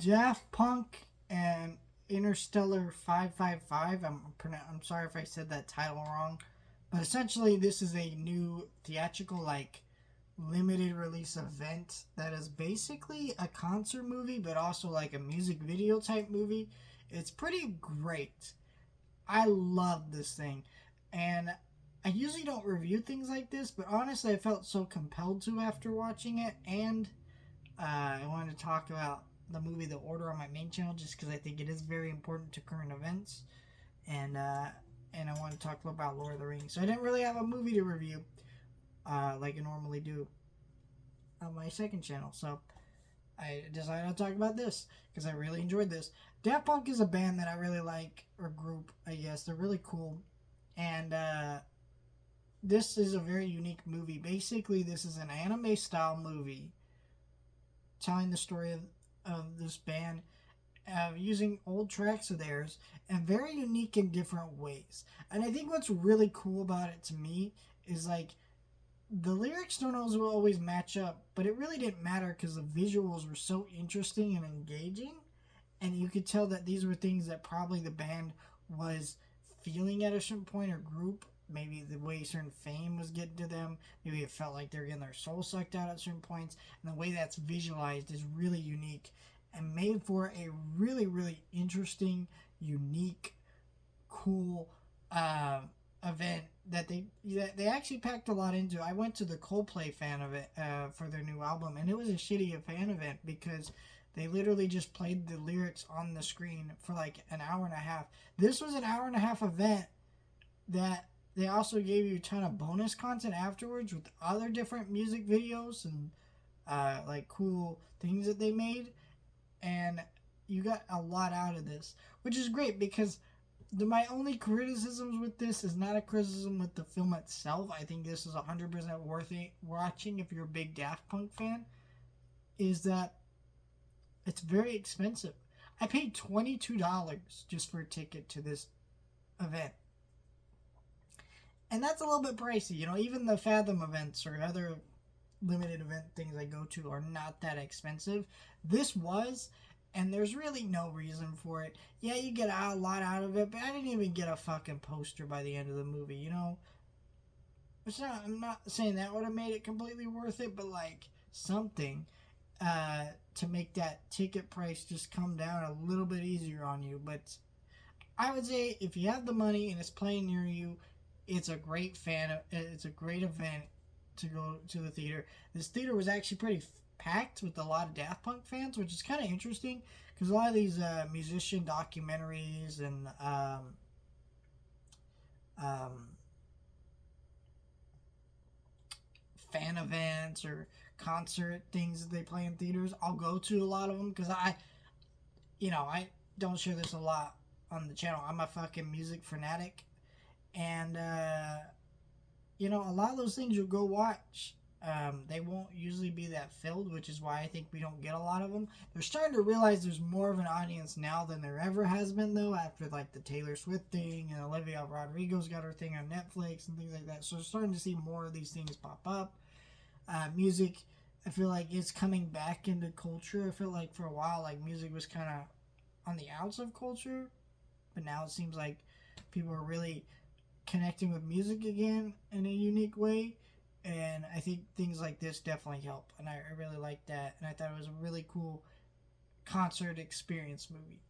Daft Punk and Interstellar 555. I'm sorry if I said that title wrong, but essentially this is a new theatrical limited release event that is basically a concert movie but also like a music video type movie. It's pretty great. I love this thing. And I usually don't review things like this, but honestly I felt so compelled to after watching it, and I wanted to talk about the movie The Order on my main channel just because I think it is very important to current events, and and I want to talk about Lord of the Rings. So I didn't really have a movie to review like I normally do on my second channel. So I decided to talk about this because I really enjoyed this. Daft Punk is a band that I really like, or group, I guess. They're really cool, and this is a very unique movie. Basically, this is an anime style movie telling the story of this band using old tracks of theirs and very unique in different ways. And I think what's really cool about it to me is like the lyrics don't always match up, but it really didn't matter because the visuals were so interesting and engaging. And you could tell that these were things that probably the band was feeling at a certain point, or group. Maybe the way certain fame was getting to them. Maybe it felt like they're getting their soul sucked out at certain points. And the way that's visualized is really unique and made for a really, really interesting, unique, cool event that they actually packed a lot into. I went to the Coldplay fan of it for their new album, and it was a shitty fan event because they literally just played the lyrics on the screen for like an hour and a half. This was an hour and a half event that they also gave you a ton of bonus content afterwards with other different music videos and like cool things that they made, and you got a lot out of this, which is great because my only criticisms with this is not a criticism with the film itself. I think this is 100% worth it watching if you're a big Daft Punk fan. Is that it's very expensive. I paid $22 just for a ticket to this event. And that's a little bit pricey. You know, even the Fathom events or other limited event things I go to are not that expensive. This was, and there's really no reason for it. Yeah, you get a lot out of it, but I didn't even get a fucking poster by the end of the movie, you know? I'm not saying that would have made it completely worth it, but like something to make that ticket price just come down a little bit easier on you. But I would say if you have the money and it's playing near you, it's a great it's a great event to go to the theater. This theater was actually pretty packed with a lot of Daft Punk fans, which is kind of interesting because a lot of these musician documentaries and um, fan events or concert things that they play in theaters, I'll go to a lot of them because I don't share this a lot on the channel. I'm a fucking music fanatic, and a lot of those things you'll go watch. They won't usually be that filled, which is why I think we don't get a lot of them. They're starting to realize there's more of an audience now than there ever has been, though, after like the Taylor Swift thing and Olivia Rodrigo's got her thing on Netflix and things like that. So we're starting to see more of these things pop up. Music, I feel like it's coming back into culture. I feel like for a while, like music was kind of on the outs of culture, but now it seems like people are really connecting with music again in a unique way, and I think things like this definitely help, and I really like that, and I thought it was a really cool concert experience movie.